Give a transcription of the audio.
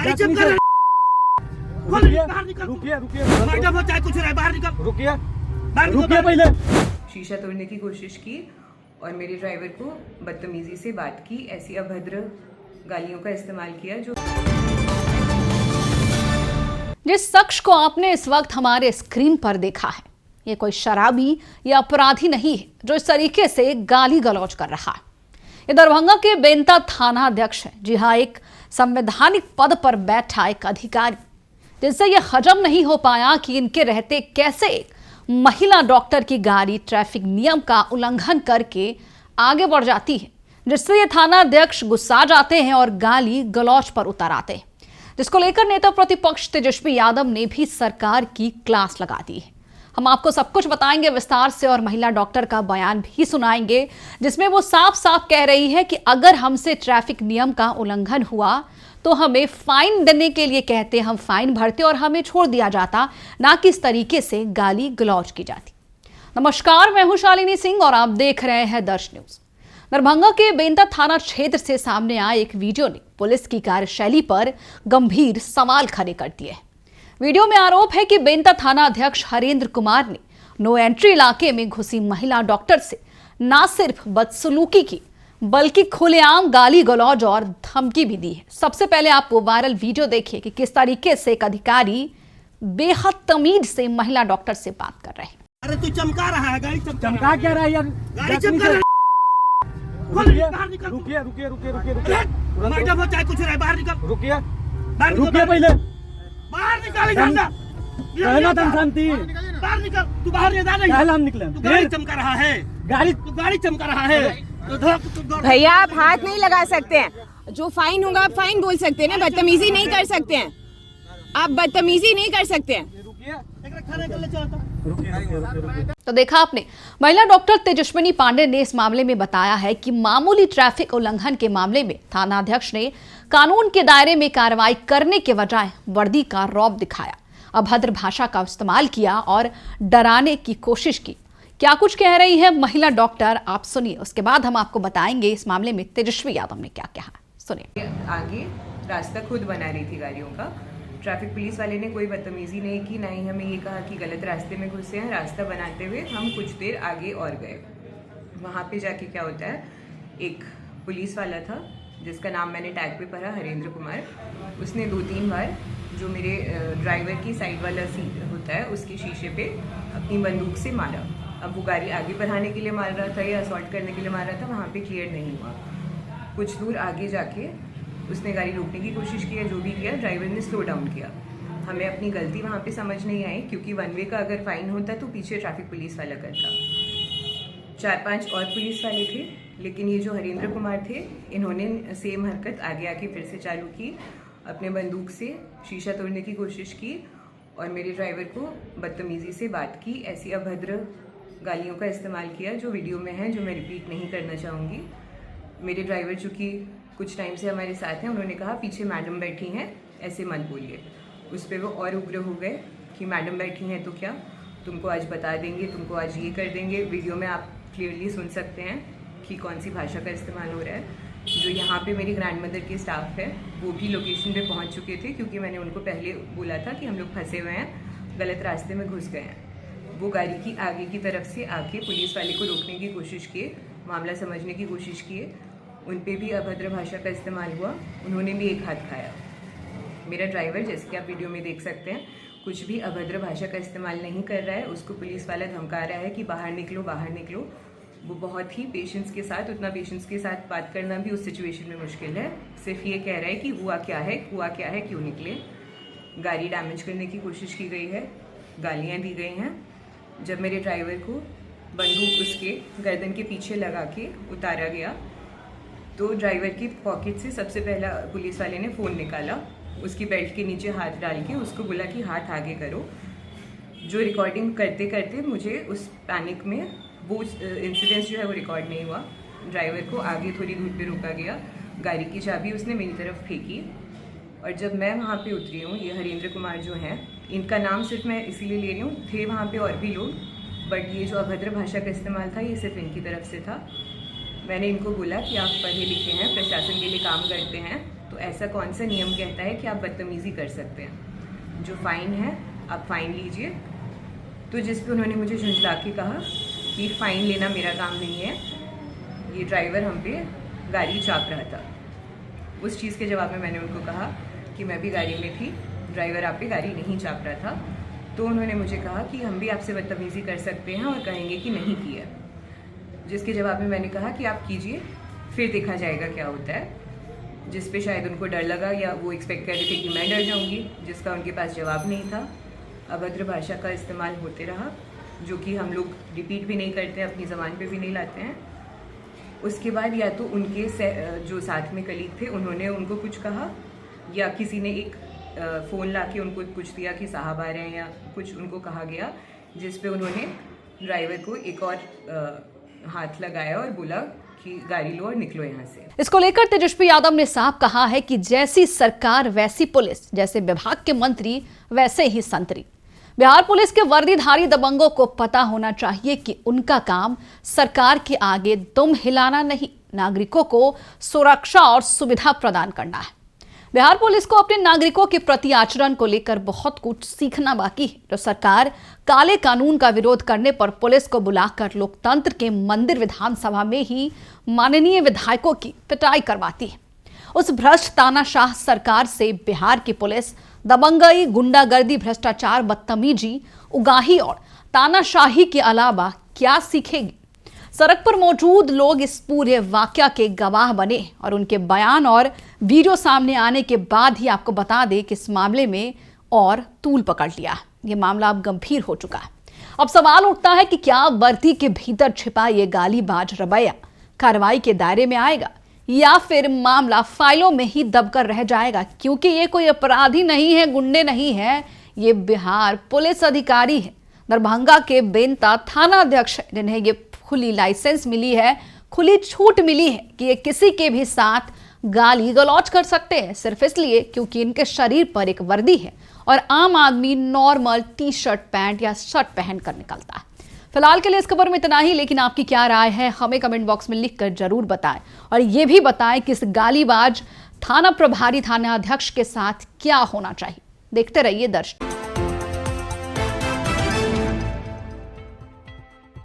गाड़ी चेक कर। रुकिए मैडम चाहे कुछ रहे, बाहर निकल। रुकिए पहले। शीशा तोड़ने की कोशिश की और मेरे ड्राइवर को बदतमीजी से बात की, ऐसी अभद्र गालियों का इस्तेमाल किया। जो जिस शख्स को आपने इस वक्त हमारे स्क्रीन पर देखा है, ये कोई शराबी या अपराधी नहीं है जो इस तरीके से गाली गलौज कर रहा है। ये दरभंगा के बेंता थाना अध्यक्ष है। जी हाँ, एक संवैधानिक पद पर बैठा एक अधिकारी, जिससे ये हजम नहीं हो पाया कि इनके रहते कैसे एक महिला डॉक्टर की गाड़ी ट्रैफिक नियम का उल्लंघन करके आगे बढ़ जाती है, जिससे ये थाना अध्यक्ष गुस्सा जाते हैं और गाली गलौज पर उतर आते हैं, जिसको लेकर नेता प्रतिपक्ष तेजस्वी यादव ने भी सरकार की क्लास लगा दी है। हम आपको सब कुछ बताएंगे विस्तार से और महिला डॉक्टर का बयान भी सुनाएंगे, जिसमें वो साफ साफ कह रही है कि अगर हमसे ट्रैफिक नियम का उल्लंघन हुआ तो हमें फाइन देने के लिए कहते, हम फाइन भरते और हमें छोड़ दिया जाता, ना कि इस तरीके से गाली गलौज की जाती। नमस्कार, मैं हूं शालिनी सिंह और आप देख रहे हैं दर्श न्यूज। दरभंगा के बेंता थाना क्षेत्र से सामने आए एक वीडियो ने पुलिस की कार्यशैली पर गंभीर सवाल खड़े कर दिए हैं। वीडियो में आरोप है कि बेंता थाना अध्यक्ष हरेंद्र कुमार ने नो एंट्री इलाके में घुसी महिला डॉक्टर से न सिर्फ बदसलूकी की, बल्कि खुलेआम गाली गलौज और धमकी भी दी है। सबसे पहले आप वो वायरल वीडियो देखिए कि किस तरीके से एक अधिकारी बेहद तमीज से महिला डॉक्टर से बात कर रहे हैं। अरे तू चमका रहा है, गाड़ी चमका क्या रहा है यार? गाड़ी चेक कर। रुकिए। मैडम चाहे कुछ रहे, बाहर निकल। रुकिए बाहर पहले। निकाल। कहना तुम शांति। बाहर निकल, तू बाहर नहीं जा रही। पहले हम निकले। तू गाड़ी चमका रहा है, तू गाड़ी चमका रहा है। भैया आप हाथ नहीं लगा सकते हैं, जो फाइन होगा आप फाइन बोल सकते हैं ना, बदतमीजी नहीं कर सकते हैं, आप बदतमीजी नहीं कर सकते हैं। तो देखा आपने, महिला डॉक्टर तेजस्विनी पांडे ने इस मामले में बताया है कि मामूली ट्रैफिक उल्लंघन के मामले में थानाध्यक्ष ने कानून के दायरे में कार्रवाई करने के बजाय वर्दी का रौब दिखाया, अभद्र भाषा का इस्तेमाल किया और डराने की कोशिश की। क्या कुछ कह रही है महिला डॉक्टर, आप सुनिए, उसके बाद हम आपको बताएंगे इस मामले में तेजस्वी यादव ने क्या कहा। सुनिए। आगे रास्ता खुद बना रही थी गाड़ियों का। ट्रैफिक पुलिस वाले ने कोई बदतमीजी नहीं की, ना ही हमें ये कहा कि गलत रास्ते में घुसे हैं। रास्ता बनाते हुए हम कुछ देर आगे और गए। वहाँ पे जाके क्या होता है, एक पुलिस वाला था जिसका नाम मैंने टैग पे पढ़ा, हरेंद्र कुमार। उसने 2-3 बार जो मेरे ड्राइवर की साइड वाला सीट होता है उसके शीशे पे अपनी बंदूक से मारा। अब वो गाड़ी आगे बढ़ाने के लिए मार रहा था या असॉल्ट करने के लिए मार रहा था, वहाँ पे क्लियर नहीं हुआ। कुछ दूर आगे जाके उसने गाड़ी रोकने की कोशिश की, जो भी किया, ड्राइवर ने स्लो डाउन किया। हमें अपनी गलती वहाँ पे समझ नहीं आई, क्योंकि 1 वे का अगर फाइन होता तो पीछे ट्रैफिक पुलिस वाला करता। 4-5 और पुलिस वाले थे, लेकिन ये जो हरेंद्र कुमार थे, इन्होंने सेम हरकत आगे आके फिर से चालू की। अपने बंदूक से शीशा तोड़ने की कोशिश की और मेरे ड्राइवर को बदतमीजी से बात की, ऐसी अभद्र गालियों का इस्तेमाल किया जो वीडियो में है, जो मैं रिपीट नहीं करना चाहूँगी। मेरे ड्राइवर चूँकि कुछ टाइम से हमारे साथ हैं, उन्होंने कहा पीछे मैडम बैठी हैं, ऐसे मत बोलिए। उस पर वो और उग्र हो गए कि मैडम बैठी हैं तो क्या, तुमको आज बता देंगे, तुमको आज ये कर देंगे। वीडियो में आप क्लियरली सुन सकते हैं कि कौन सी भाषा का इस्तेमाल हो रहा है। जो यहाँ पे मेरी ग्रैंड मदर के स्टाफ है वो भी लोकेशन पे पहुँच चुके थे, क्योंकि मैंने उनको पहले बोला था कि हम लोग फंसे हुए हैं, गलत रास्ते में घुस गए हैं। वो गाड़ी की आगे की तरफ से आके पुलिस वाले को रोकने की कोशिश किए, मामला समझने की कोशिश किए। उन पे भी अभद्र भाषा का इस्तेमाल हुआ, उन्होंने भी एक हाथ खाया। मेरा ड्राइवर, जैसे कि आप वीडियो में देख सकते हैं, कुछ भी अभद्र भाषा का इस्तेमाल नहीं कर रहा है। उसको पुलिस वाला धमका रहा है कि बाहर निकलो, बाहर निकलो। वो बहुत ही पेशेंस के साथ, उतना पेशेंस के साथ बात करना भी उस सिचुएशन में मुश्किल है। सिर्फ ये कह रहा है कि हुआ क्या है, क्यों निकले। गाड़ी डैमेज करने की कोशिश की गई है, गालियाँ दी गई हैं। जब मेरे ड्राइवर को बंदूक उसके गर्दन के पीछे लगा के उतारा गया, तो ड्राइवर की पॉकेट से सबसे पहला पुलिस वाले ने फ़ोन निकाला, उसकी बेल्ट के नीचे हाथ डाल के उसको बोला कि हाथ आगे करो। जो रिकॉर्डिंग करते करते मुझे उस पैनिक में वो इंसिडेंस जो है वो रिकॉर्ड नहीं हुआ। ड्राइवर को आगे थोड़ी दूर पे रोका गया, गाड़ी की चाबी उसने मेरी तरफ फेंकी, और जब मैं वहाँ पे उतरी हूँ, ये हरेंद्र कुमार जो हैं, इनका नाम सिर्फ मैं इसीलिए ले रही हूँ, थे वहाँ पे और भी लोग, बट ये जो अभद्र भाषा का इस्तेमाल था ये सिर्फ इनकी तरफ से था। मैंने इनको बोला कि आप पढ़े लिखे हैं, प्रशासन के लिए काम करते हैं, तो ऐसा कौन सा नियम कहता है कि आप बदतमीज़ी कर सकते हैं? जो फ़ाइन है आप फ़ाइन लीजिए। तो जिस पे उन्होंने मुझे झुंझला के कहा कि फ़ाइन लेना मेरा काम नहीं है, ये ड्राइवर हम पे गाड़ी चाप रहा था। उस चीज़ के जवाब में मैंने उनको कहा कि मैं भी गाड़ी में थी, ड्राइवर आप पे गाड़ी नहीं चाप रहा था। तो उन्होंने मुझे कहा कि हम भी आपसे बदतमीज़ी कर सकते हैं और कहेंगे कि नहीं की है। जिसके जवाब में मैंने कहा कि आप कीजिए, फिर देखा जाएगा क्या होता है। जिस पे शायद उनको डर लगा या वो एक्सपेक्ट कर रहे थे कि मैं डर जाऊंगी, जिसका उनके पास जवाब नहीं था। अभद्र भाषा का इस्तेमाल होते रहा, जो कि हम लोग रिपीट भी नहीं करते, अपनी ज़बान पे भी नहीं लाते हैं। उसके बाद या तो उनके जो साथ में कलीग थे उन्होंने उनको कुछ कहा, या किसी ने एक फ़ोन ला के उनको कुछ दिया कि साहब आ रहे हैं, या कुछ उनको कहा गया, जिस पे उन्होंने ड्राइवर को एक और हाथ लगाया और बोला कि गाड़ी लो और निकलो यहाँ से। इसको लेकर तेजस्वी यादव ने साफ कहा है कि जैसी सरकार वैसी पुलिस, जैसे विभाग के मंत्री वैसे ही संतरी। बिहार पुलिस के वर्दीधारी दबंगों को पता होना चाहिए कि उनका काम सरकार के आगे दुम हिलाना नहीं, नागरिकों को सुरक्षा और सुविधा प्रदान करना है। बिहार पुलिस को अपने नागरिकों के प्रति आचरण को लेकर बहुत कुछ सीखना बाकी है। जो सरकार काले कानून का विरोध करने पर पुलिस को बुलाकर लोकतंत्र के मंदिर विधानसभा में ही माननीय विधायकों की पिटाई करवाती है, उस भ्रष्ट तानाशाह सरकार से बिहार की पुलिस दबंगई, गुंडागर्दी, भ्रष्टाचार, बदतमीजी, उगाही और तानाशाही के अलावा क्या सीखेगी? सड़क पर मौजूद लोग इस पूरे वाकया के गवाह बने और उनके बयान और वीडियो सामने आने के बाद ही आपको बता दें कि इस मामले में और तूल पकड़ लिया। ये मामला अब गंभीर हो चुका है। अब सवाल उठता है कि क्या वर्दी के भीतर छिपा ये गालीबाज रवैया कार्रवाई के दायरे में आएगा, या फिर मामला फाइलों में ही दबकर रह जाएगा? क्योंकि ये कोई अपराधी नहीं है, गुंडे नहीं है, ये बिहार पुलिस अधिकारी है, दरभंगा के बेंता थाना अध्यक्ष, जिन्हें ये खुली लाइसेंस मिली है, खुली छूट मिली है कि ये किसी के भी साथ गाली गलौज कर सकते हैं, सिर्फ इसलिए क्योंकि इनके शरीर पर एक वर्दी है और आम आदमी नॉर्मल टी शर्ट, पैंट या शर्ट पहन कर निकलता है। फिलहाल के लिए इस खबर में इतना ही, लेकिन आपकी क्या राय है हमें कमेंट बॉक्स में लिखकर जरूर बताएं और ये भी बताएं कि इस गालीबाज थाना प्रभारी थाना अध्यक्ष के साथ क्या होना चाहिए। देखते रहिए दर्शक।